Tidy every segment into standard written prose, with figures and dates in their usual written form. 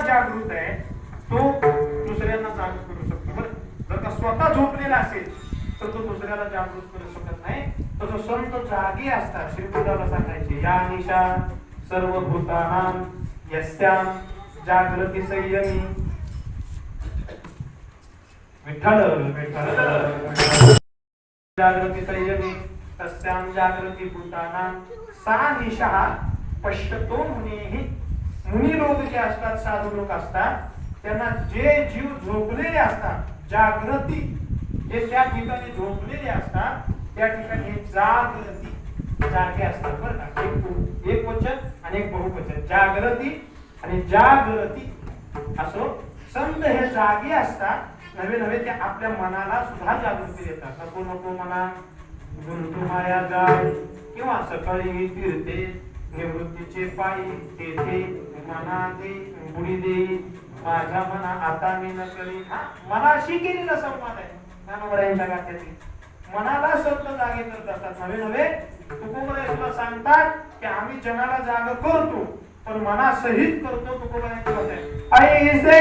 जागृत आहे तो दुसऱ्यांना जागृत करू शकतो बरं. जर का स्वतः झोपलेला असेल तर तो दुसऱ्याला जागृत करू शकत नाही. तो जो संत जागी असतात श्रीबुद्धाला सांगायचे या निशा सर्व भूतानां यस्यां जागृती संयमी विठ्ठल विठ्ठल जागृती संयमी तस्यां जागृती भूतानां सा निशा पश्यतो मुनीहि. मुनी लोक जे असतात साधू लोक असतात त्यांना जे जीव झोपलेले असतात जागृती जे त्या ठिकाणी झोपलेले असतात त्या ठिकाणी जागृती जागे असतात बरं का. एक वचन आणि एक बहुवचन जागृती आणि जागृती असो. संत हे जागे असतात नवे नवे ते आपल्या मनाला सुद्धा जागृती देतात. नको नको मना गुंतू माया जाय किंवा सकाळी फिरते निवृत्तीचे पायी तेथे मना दे बुडी दे माझ्या मना आता मी न करी. मनाशी केलेला संवाद आहे ज्ञानोबरायांच्या गाथ्यातील. मनाला संत जागे करत असतात नवे नवे. तुकोबराय तुला सांगतात की आम्ही जनाला जाग करतो पण मनासहित करतो. तुकोबरायांची गाथ आहे ऐसे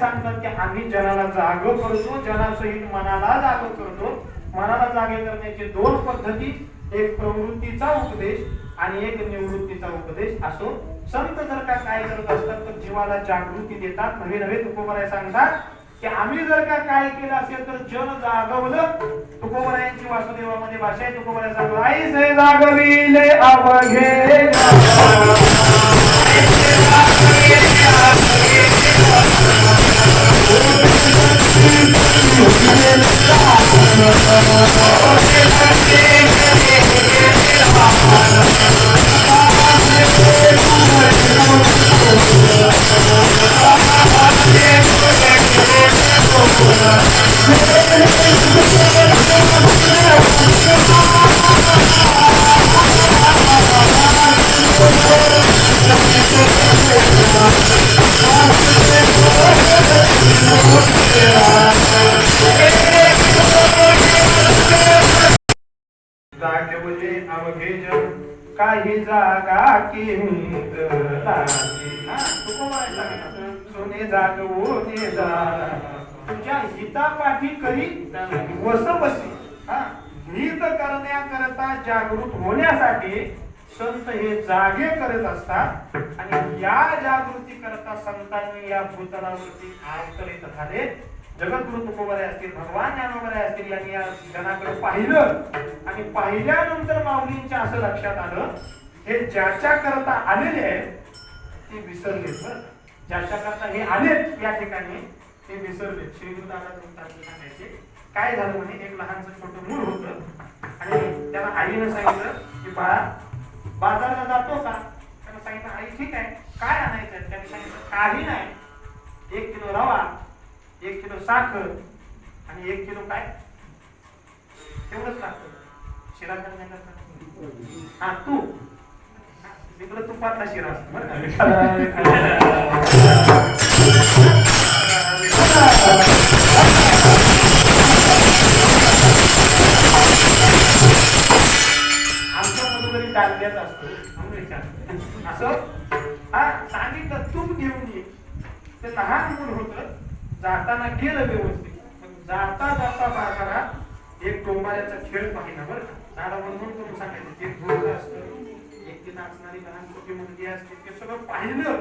सांगतात की आम्ही जनाला जाग करतो जनासहित मनाला जाग करतो. मनाला जागे करण्याचे दोन पद्धती एक प्रवृत्तीचा उपदेश आणि एक निवृत्तीचा उपदेश असो. संत जर का काय करत असतात तर जीवाला जागृती देतात नवे नवे. तुकोबराय सांगतात की आम्ही जर का काय केलं असेल तर जन जागवलं. तुकोबरायांची वासुदेवामध्ये भाषा आहे. तुकोबराय सांगतात ऐसे जागविले अवघे जागवले अवघे जन काही जागा किंत सोने जागवणे तुझ्या हितापाठी करी वस बसी. हित करण्याकरता जागृत होण्यासाठी संत हे जागे करत असतात आणि या जागृती करता संतांनी या भूतलावरती अवतरित झाले. जगद्गुरु तुकोबराय असतील भगवान ज्ञानोबराय असतील यांनी या जनाकडे पाहिलं आणि पाहिल्यानंतर माऊलींच्या असं लक्षात आलं हे ज्याच्या करता आलेले आहेत ते विसरले. बरं ज्याच्या करता हे आलेत या ठिकाणी ते विसरले. श्रीगुरुदादा सांगायचे काय झालं म्हणे एक लहानसं छोटं मूल होतं आणि त्याला आईनं सांगितलं की बाळा बाजारला जातो का. त्यानं सांगितलं आई ठीक आहे काय आणायचं. त्याने सांगितलं काही नाही 1 किलो रवा 1 किलो साखर आणि 1 किलो काय तेवढंच लागतं. शिरा करण्याकरता हा तू तिकडं तुपातला शिरा असतो बरं आमच्या मुलं चालल्याच असतो असं. हा सांगितलं तूप घेऊन ये. ते लहान मूल होतं जाताना गेलं व्यवस्थित. जाता जाता बाजारात एक डोंबाऱ्याचा खेळ पाहिला बरं का. दादा म्हणून करून सांगायचं एक मुलगा असतं एक ती नाचणारी लहान छोटी मुलगी असते ते सगळं पाहिलं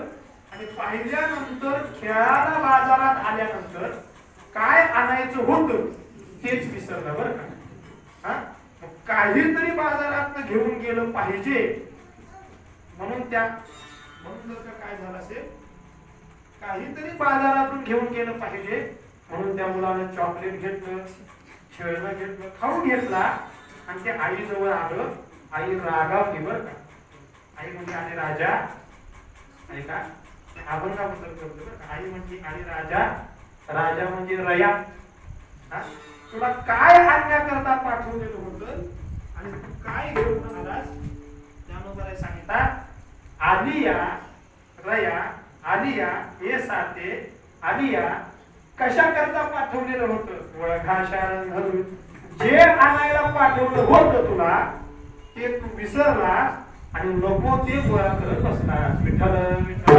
आणि पाहिल्यानंतर खेळाला बाजारात आल्यानंतर काय आणायचं होतं तेच विसरलं बरं का. काहीतरी बाजारात घेऊन गेलं पाहिजे म्हणून जर काय झालं असेल काहीतरी बाजारातून घेऊन गेलं पाहिजे म्हणून त्या मुलाने चॉकलेट घेतलं खेळणं घेतलं, खाऊ घेतला आणि ते आई जवळ आलं. आई रागावली बरं का. आई म्हणजे आणि राजा ऐका अभंगाबद्दल करतो बरं का. आई म्हणजे आणि राजा, राजा म्हणजे रया. तुला काय आज्ञा करता पाठवलेलं होतं आणि तू काय घेऊन आलास? त्यानुसार सांगतात आलिया रया आलिया हे साते आलिया कशा करता पाठवलेलं होतं? ओळखा शारण धरून जे आणायला पाठवलं होतं तुला ते तू विसरलास आणि नको ते गोळा करत बसलास. विठ्ठल विठ्ठल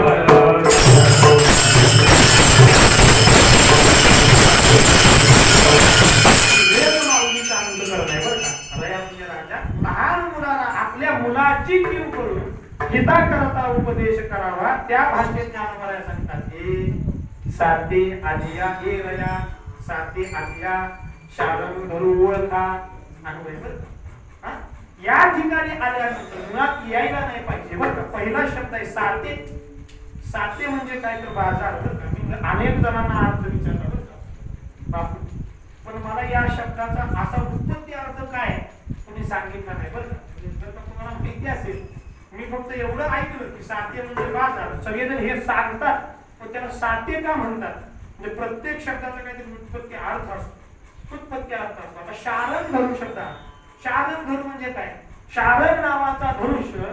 लहान मुलाला आपल्या मुलाची कीव करून हिता करता उपदेश करावा. त्या भाषेत ज्ञानोबा सांगतात हे साते आलिया हे रया साते आलिया शारण धरू ओळखा अनुभव. या ठिकाणी आल्यानंतर मुळात यायला नाही पाहिजे बरं का. पहिला शब्द आहे साते. साते म्हणजे काय तर बाजार बरं का. मी अनेक जणांना अर्थ विचारला बरं का बापू, पण मला या शब्दाचा असा उत्पत्ती अर्थ काय तुम्ही सांगितलं नाही बरं का. जर तुम्हाला माहिती असेल, मी फक्त एवढं ऐकलं की साते म्हणजे बाजार. सगळेजण हे सांगतात पण त्याला साते का म्हणतात? म्हणजे प्रत्येक शब्दाचा काहीतरी उत्पत्ती अर्थ असतो, उत्पत्ती अर्थ असतो. आता शारण धरू शब्द, शारण धरू म्हणजे काय? शारण नावाचा धनुष्य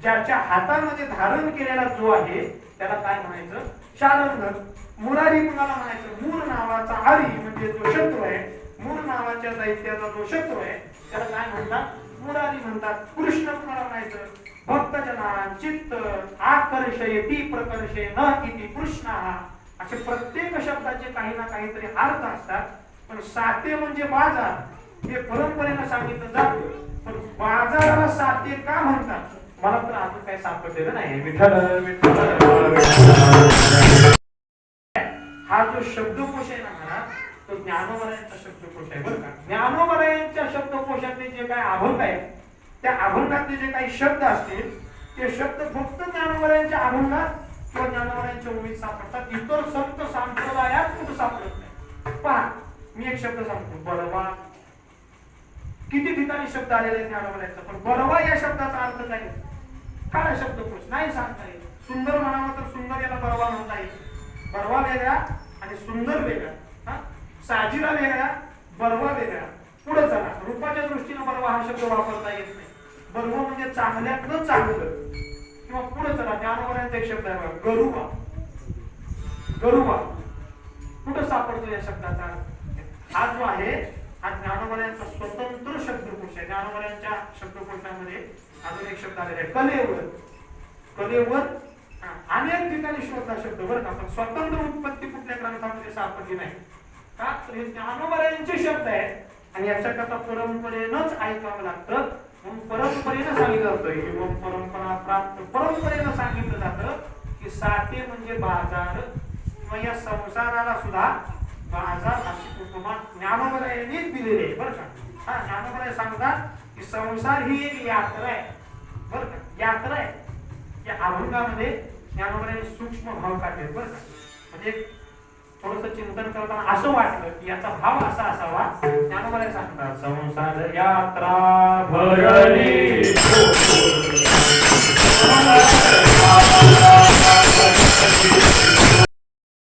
ज्याच्या हातामध्ये धारण केलेला जो आहे त्याला काय म्हणायचं? शारण धर. मुरारी कुणाला म्हणायचं? मूर नावाचा आरी म्हणजे जो शत्रू आहे, मूर नावाच्या दैत्याचा जो शत्रू आहे त्याला काय म्हणतात? मुरारी म्हणतात. कृष्ण कुणाला म्हणायचं? भक्तजना चित्त आकर्षयती प्रकर्षे न इति कृष्णः. असे प्रत्येक शब्दाचे काही ना काहीतरी अर्थ असतात. पण साते म्हणजे बाजार हे परंपरेनं सांगितलं जातं. पण बाजाराला साते का म्हणतात मला तर अजून काही सापडलेलं नाही. विठ्ठल विठ्ठल हा जो शब्दकोश आहे ना म्हणा तो ज्ञानोबरायांचा शब्दकोश आहे बरं का. ज्ञानोबरायांच्या शब्दकोशातले जे काय अभंग आहेत त्या अभंगातले जे काही शब्द असतील ते शब्द फक्त ज्ञानोबरायांच्या अभंगात किंवा ज्ञानोबरायांच्या ओळीत सापडतात. इतर संत संप्रदायात कुठं सापडत नाही. पहा मी एक शब्द सांगतो बरवा. किती ठिकाणी शब्द आलेले आहेत ज्ञानोबरायांचा, पण बरवा या शब्दाचा अर्थ काय? काय शब्दकोश नाही सांगता येईल. सुंदर म्हणावं तर सुंदर याला बरवा म्हणता येईल. बरवा वेगळा आणि सुंदर वेगळा. साजिरा वेगळा बरवा वेगळा. पुढे चला. रूपाच्या दृष्टीने बरवा हा शब्द वापरता येत नाही. बरवा म्हणजे चांगल्यातलं चांगलं. किंवा पुढे चला ज्ञानोबरायांचा एक शब्द आहे गरुवा. गरुवा कुठं सापडतो या शब्दाचा? हा जो आहे हा ज्ञानोबरायांचा स्वतंत्र शब्दकोश आहे. ज्ञानोबरायांच्या शब्दकोशामध्ये अजून एक शब्द आलेला आहे कलेवर. कलेवर अनेक ठिकाणी शोधला शब्द बरं का, पण स्वतंत्र उत्पत्ती कुठल्या ग्रंथामध्ये सापडली नाही का. तर हे ज्ञानोबरायांचे शब्द आहेत आणि याच्याकरता परंपरेनंच ऐकावं लागतं. म्हणून परंपरेनं सांगितलं जातं किंवा परंपरा प्राप्त परंपरेनं सांगितलं जातं की साते म्हणजे बाजार किंवा या संसाराला सुद्धा बाजार अशी उपमा ज्ञानोबरायांनीच दिलेली आहे बरं का. हा ज्ञानोबराय सांगतात की संसार ही एक यात्रा आहे बरं का. यात्रा आहे. या अभंगामध्ये ज्ञानोबरायांनी सूक्ष्म भाव काढले बरं का. म्हणजे थोडंसं चिंतन करताना असं वाटलं की याचा भाव असा असावा. ज्ञानोबराय सांगतात संसार यात्रा भरली